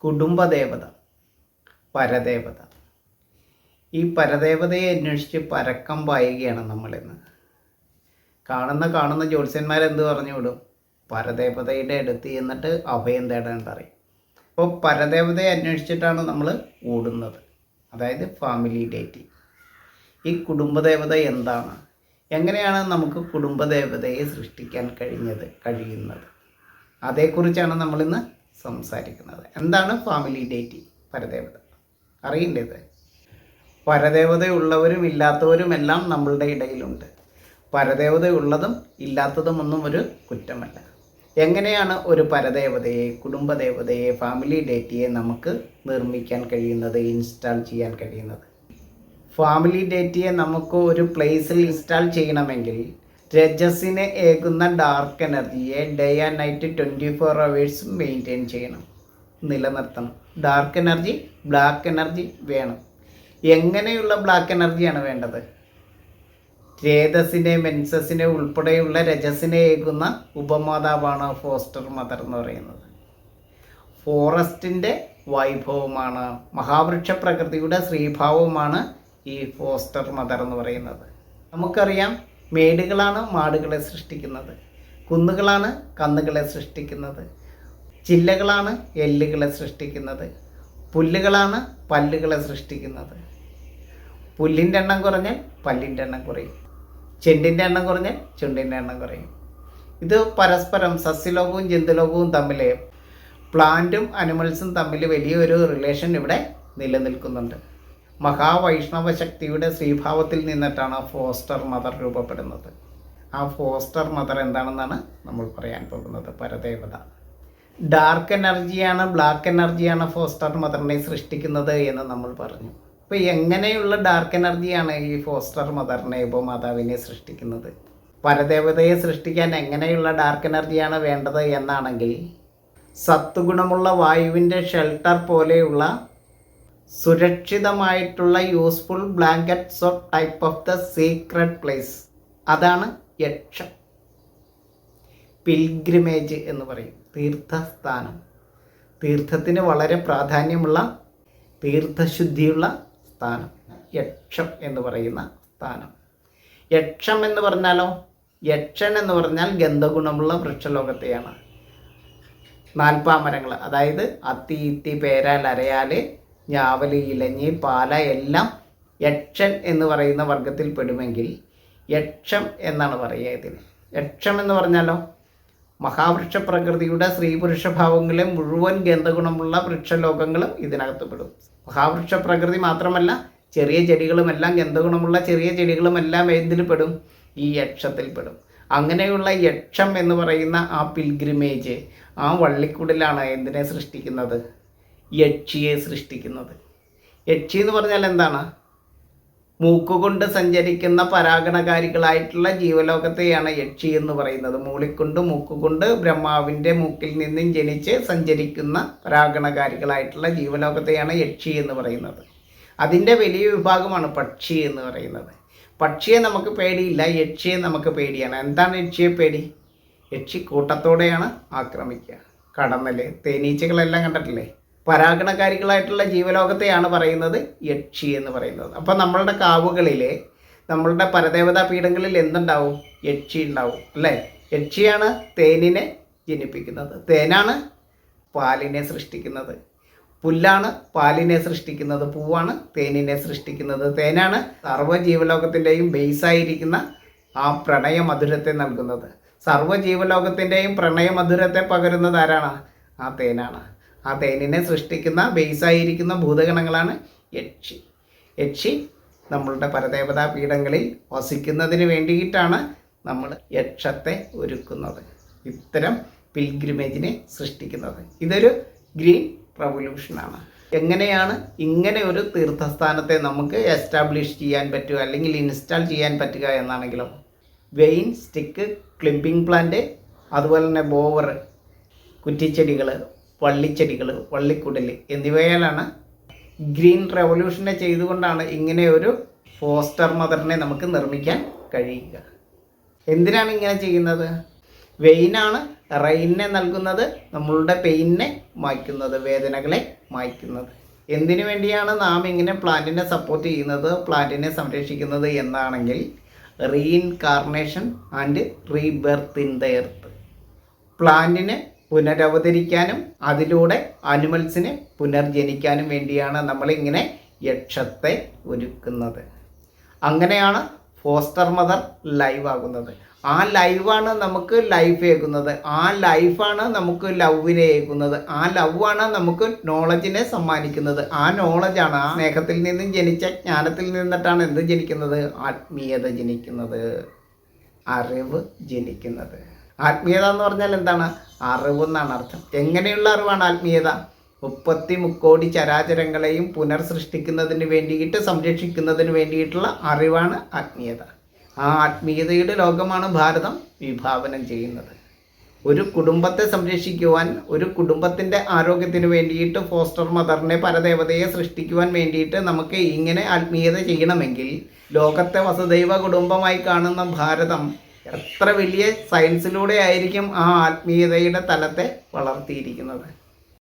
കുടുംബദേവത, പരദേവത. ഈ പരദേവതയെ അന്വേഷിച്ച് പരക്കം പായുകയാണ് നമ്മളിന്ന്. കാണുന്ന ജ്യോത്സ്യന്മാരെന്ത് പറഞ്ഞു വിടും? പരദേവതയുടെ അടുത്ത് ചെന്നിട്ട് അഭയം തേടേണ്ടറിയും. അപ്പോൾ പരദേവതയെ അന്വേഷിച്ചിട്ടാണ് നമ്മൾ ഓടുന്നത്, അതായത് ഫാമിലി ഡേറ്റിംഗ്. ഈ കുടുംബദേവത എന്താണ്? എങ്ങനെയാണ് നമുക്ക് കുടുംബദേവതയെ സൃഷ്ടിക്കാൻ കഴിയുന്നത്? അതേക്കുറിച്ചാണ് നമ്മളിന്ന് സംസാരിക്കുന്നത്. എന്താണ് ഫാമിലി ഡേറ്റിംഗ്, പരദേവത? അറിയേണ്ടത്. പരദേവതയുള്ളവരും ഇല്ലാത്തവരുമെല്ലാം നമ്മളുടെ ഇടയിലുണ്ട്. പരദേവതയുള്ളതും ഇല്ലാത്തതും ഒന്നും ഒരു കുറ്റമല്ല. എങ്ങനെയാണ് ഒരു പരദേവതയെ, കുടുംബദേവതയെ, ഫാമിലി ഡേറ്റിയെ നമുക്ക് നിർമ്മിക്കാൻ കഴിയുന്നത്, ഇൻസ്റ്റാൾ ചെയ്യാൻ കഴിയുന്നത്? ഫാമിലി ഡേറ്റിയെ നമുക്ക് ഒരു പ്ലേസിൽ ഇൻസ്റ്റാൾ ചെയ്യണമെങ്കിൽ രജസിനെ ഏകുന്ന ഡാർക്ക് എനർജിയെ day and night 24 hours maintain ചെയ്യണം, നിലനിർത്തണം. ഡാർക്ക് എനർജി, ബ്ലാക്ക് എനർജി വേണം. എങ്ങനെയുള്ള ബ്ലാക്ക് എനർജിയാണ് വേണ്ടത്? രേതസിനെ, മെൻസസിനെ ഉൾപ്പെടെയുള്ള രജസിനെ ഏകുന്ന ഉപമാതാവാണ് ഫോസ്റ്റർ മദർ എന്ന് പറയുന്നത്. ഫോറസ്റ്റിൻ്റെ വൈഭവമാണ്, മഹാവൃക്ഷ പ്രകൃതിയുടെ ശ്രീഭാവമാണ് ഈ ഫോസ്റ്റർ മദർ എന്ന് പറയുന്നത്. നമുക്കറിയാം, മേടുകളാണ് മാടുകളെ സൃഷ്ടിക്കുന്നത്, കുന്നുകളാണ് കന്നുകളെ സൃഷ്ടിക്കുന്നത്, ചില്ലകളാണ് എല്ലുകളെ സൃഷ്ടിക്കുന്നത്, പുല്ലുകളാണ് പല്ലുകളെ സൃഷ്ടിക്കുന്നത്. പുല്ലിൻ്റെ എണ്ണം കുറഞ്ഞാൽ പല്ലിൻ്റെ എണ്ണം കുറയും, ചെണ്ടിൻ്റെ എണ്ണം കുറഞ്ഞാൽ ചുണ്ടിൻ്റെ എണ്ണം കുറയും. ഇത് പരസ്പരം സസ്യലോകവും ജന്തുലോകവും തമ്മിൽ, പ്ലാന്റും അനിമൽസും തമ്മിൽ വലിയൊരു റിലേഷൻ ഇവിടെ നിലനിൽക്കുന്നുണ്ട്. മഹാവൈഷ്ണവ ശക്തിയുടെ ശ്രീഭാവത്തിൽ നിന്നിട്ടാണ് ഫോസ്റ്റർ മദർ രൂപപ്പെടുന്നത്. ആ ഫോസ്റ്റർ മദർ എന്താണെന്നാണ് നമ്മൾ പറയാൻ പോകുന്നത്. പരദേവത ഡാർക്ക് എനർജിയാണ്, ബ്ലാക്ക് എനർജിയാണ് ഫോസ്റ്റർ മദറിനെ സൃഷ്ടിക്കുന്നത് എന്ന് നമ്മൾ പറഞ്ഞു. അപ്പോൾ എങ്ങനെയുള്ള ഡാർക്ക് എനർജിയാണ് ഈ ഫോസ്റ്റർ മദറിനെ, ഉപമാതാവിനെ സൃഷ്ടിക്കുന്നത്? പരദേവതയെ സൃഷ്ടിക്കാൻ എങ്ങനെയുള്ള ഡാർക്ക് എനർജിയാണ് വേണ്ടത് എന്നാണെങ്കിൽ, സത്വഗുണമുള്ള വായുവിൻ്റെ ഷെൽട്ടർ പോലെയുള്ള സുരക്ഷിതമായിട്ടുള്ള useful blankets of type of the secret place, അതാണ് യക്ഷം. പിൽഗ്രിമേജ് എന്ന് പറയും, തീർത്ഥസ്ഥാനം. തീർത്ഥത്തിന് വളരെ പ്രാധാന്യമുള്ള, തീർത്ഥശുദ്ധിയുള്ള സ്ഥാനം യക്ഷം എന്ന് പറയുന്ന സ്ഥാനം. യക്ഷം എന്ന് പറഞ്ഞാലോ, യക്ഷൻ എന്ന് പറഞ്ഞാൽ ഗന്ധഗുണമുള്ള വൃക്ഷലോകത്തെയാണ്. നാൽപ്പാമരങ്ങൾ, അതായത് അത്തി, ഇത്തി, പേരാൽ, അരയാൽ, ഞാവൽ, ഇലഞ്ഞി, പാല എല്ലാം യക്ഷൻ എന്ന് പറയുന്ന വർഗത്തിൽ പെടുമെങ്കിൽ യക്ഷം എന്നാണ് പറയുക ഇതിന്. യക്ഷം എന്ന് പറഞ്ഞാലോ, മഹാവൃക്ഷ പ്രകൃതിയുടെ സ്ത്രീ പുരുഷ ഭാവങ്ങളെ മുഴുവൻ ഗന്ധഗുണമുള്ള വൃക്ഷലോകങ്ങളും ഇതിനകത്ത് പെടും. മഹാവൃക്ഷ പ്രകൃതി മാത്രമല്ല, ചെറിയ ചെടികളുമെല്ലാം, ഗന്ധഗുണമുള്ള ചെറിയ ചെടികളുമെല്ലാം എന്തിൽ പെടും? ഈ യക്ഷത്തിൽ പെടും. അങ്ങനെയുള്ള യക്ഷം എന്ന് പറയുന്ന ആ പിൽഗ്രിമേജ്, ആ വള്ളിക്കുടലാണ് എന്തിനെ സൃഷ്ടിക്കുന്നത്? യക്ഷിയെ സൃഷ്ടിക്കുന്നത്. യക്ഷി എന്ന് പറഞ്ഞാൽ എന്താണ്? മൂക്കുകൊണ്ട് സഞ്ചരിക്കുന്ന പരാഗണകാരികളായിട്ടുള്ള ജീവലോകത്തെയാണ് യക്ഷി എന്ന് പറയുന്നത്. മൂളിക്കൊണ്ട്, മൂക്കുകൊണ്ട് ബ്രഹ്മാവിൻ്റെ മൂക്കിൽ നിന്നും ജനിച്ച് സഞ്ചരിക്കുന്ന പരാഗണകാരികളായിട്ടുള്ള ജീവലോകത്തെയാണ് യക്ഷി എന്ന് പറയുന്നത്. അതിൻ്റെ വലിയ വിഭാഗമാണ് പക്ഷി എന്ന് പറയുന്നത്. പക്ഷിയെ നമുക്ക് പേടിയില്ല, യക്ഷിയെ നമുക്ക് പേടിയാണ്. എന്താണ് യക്ഷിയെ പേടി? യക്ഷി കൂട്ടത്തോടെയാണ് ആക്രമിക്കുക. കടന്നൽ, തേനീച്ചകളെല്ലാം കണ്ടിട്ടില്ലേ? പരാഗണകാരികളായിട്ടുള്ള ജീവലോകത്തെയാണ് പറയുന്നത് യക്ഷി എന്ന് പറയുന്നത്. അപ്പോൾ നമ്മളുടെ കാവുകളിൽ, നമ്മളുടെ പരദേവതാ പീഠങ്ങളിൽ എന്തുണ്ടാവും? യക്ഷി ഉണ്ടാവും, അല്ലേ? യക്ഷിയാണ് തേനിനെ ജനിപ്പിക്കുന്നത്, തേനാണ് പാലിനെ സൃഷ്ടിക്കുന്നത്, പുല്ലാണ് പാലിനെ സൃഷ്ടിക്കുന്നത്, പൂവാണ് തേനിനെ സൃഷ്ടിക്കുന്നത്, തേനാണ് സർവ്വജീവലോകത്തിൻ്റെയും ബേസായിരിക്കുന്ന ആ പ്രണയമധുരത്തെ നൽകുന്നത്. സർവ്വജീവലോകത്തിൻ്റെയും പ്രണയമധുരത്തെ പകരുന്നത് ആരാണ്? ആ തേനാണ്. ആ തേനിനെ സൃഷ്ടിക്കുന്ന ബേസായിരിക്കുന്ന ഭൂതഗണങ്ങളാണ് യക്ഷി. യക്ഷി നമ്മളുടെ പരദേവതാ പീഠങ്ങളിൽ വസിക്കുന്നതിന് വേണ്ടിയിട്ടാണ് നമ്മൾ യക്ഷത്തെ ഒരുക്കുന്നത്, ഇത്തരം പിൽഗ്രിമേജിനെ സൃഷ്ടിക്കുന്നത്. ഇതൊരു ഗ്രീൻ റവല്യൂഷനാണ്. എങ്ങനെയാണ് ഇങ്ങനെ ഒരു തീർത്ഥസ്ഥാനത്തെ നമുക്ക് എസ്റ്റാബ്ലിഷ് ചെയ്യാൻ പറ്റുക, അല്ലെങ്കിൽ ഇൻസ്റ്റാൾ ചെയ്യാൻ പറ്റുക എന്നാണെങ്കിലും, വെയിൻ, സ്റ്റിക്ക്, ക്ലിപ്പിംഗ് പ്ലാന്റ്, അതുപോലെ തന്നെ ബോവർ, കുറ്റിച്ചെടികൾ, വള്ളിച്ചെടികൾ, വള്ളിക്കുടൽ എന്നിവയാലാണ് ഗ്രീൻ റെവല്യൂഷനെ ചെയ്തുകൊണ്ടാണ് ഇങ്ങനെ ഒരു ഫോസ്റ്റർ മദറിനെ നമുക്ക് നിർമ്മിക്കാൻ കഴിയുക. എന്തിനാണ് ഇങ്ങനെ ചെയ്യുന്നത്? വെയിനാണ് റെയിനെ നൽകുന്നത്, നമ്മളുടെ പെയിനെ മായ്ക്കുന്നത്, വേദനകളെ മായ്ക്കുന്നത്. എന്തിനു വേണ്ടിയാണ് നാം ഇങ്ങനെ പ്ലാന്റിനെ സപ്പോർട്ട് ചെയ്യുന്നത്, പ്ലാന്റിനെ സംരക്ഷിക്കുന്നത് എന്നാണെങ്കിൽ reincarnation and rebirth in the earth. പ്ലാന്റിന് പുനരവതരിക്കാനും അതിലൂടെ ആനിമൽസിന് പുനർജനിക്കാനും വേണ്ടിയാണ് നമ്മളിങ്ങനെ യക്ഷത്തെ ഒരുക്കുന്നത്. അങ്ങനെയാണ് ഫോസ്റ്റർ മദർ ലൈവ് ആകുന്നത്. ആ ലൈവാണ് നമുക്ക് ലൈഫ് ഏകുന്നത്, ആ ലൈഫാണ് നമുക്ക് ലവിനെ ഏകുന്നത്, ആ ലവാണ് നമുക്ക് നോളജിനെ സമ്മാനിക്കുന്നത്. ആ നോളജാണ്, ആ സ്നേഹത്തിൽ നിന്നും ജനിച്ച ജ്ഞാനത്തിൽ നിന്നിട്ടാണ് എന്ത് ജനിക്കുന്നത്? ആത്മീയത ജനിക്കുന്നത്, അറിവ് ജനിക്കുന്നത്. ആത്മീയത എന്ന് പറഞ്ഞാൽ എന്താണ്? അറിവെന്നാണ് അർത്ഥം. എങ്ങനെയുള്ള അറിവാണ് ആത്മീയത? 33 കോടി ചരാചരങ്ങളെയും പുനർസൃഷ്ടിക്കുന്നതിന് വേണ്ടിയിട്ട്, സംരക്ഷിക്കുന്നതിന് വേണ്ടിയിട്ടുള്ള അറിവാണ് ആത്മീയത. ആ ആത്മീയതയുടെ ലോകമാണ് ഭാരതം വിഭാവനം ചെയ്യുന്നത്. ഒരു കുടുംബത്തെ സംരക്ഷിക്കുവാൻ, ഒരു കുടുംബത്തിൻ്റെ ആരോഗ്യത്തിന് വേണ്ടിയിട്ട്, ഫോസ്റ്റർ മദറിനെ, പരദേവതയെ സൃഷ്ടിക്കുവാൻ വേണ്ടിയിട്ട് നമുക്ക് ഇങ്ങനെ ആത്മീയത ചെയ്യണമെങ്കിൽ ലോകത്തെ വസുദൈവ കുടുംബമായി കാണുന്ന ഭാരതം എത്ര വലിയ സയൻസിലൂടെ ആയിരിക്കും ആ ആത്മീയതയുടെ തലത്തെ വളർത്തിയിരിക്കുന്നത്.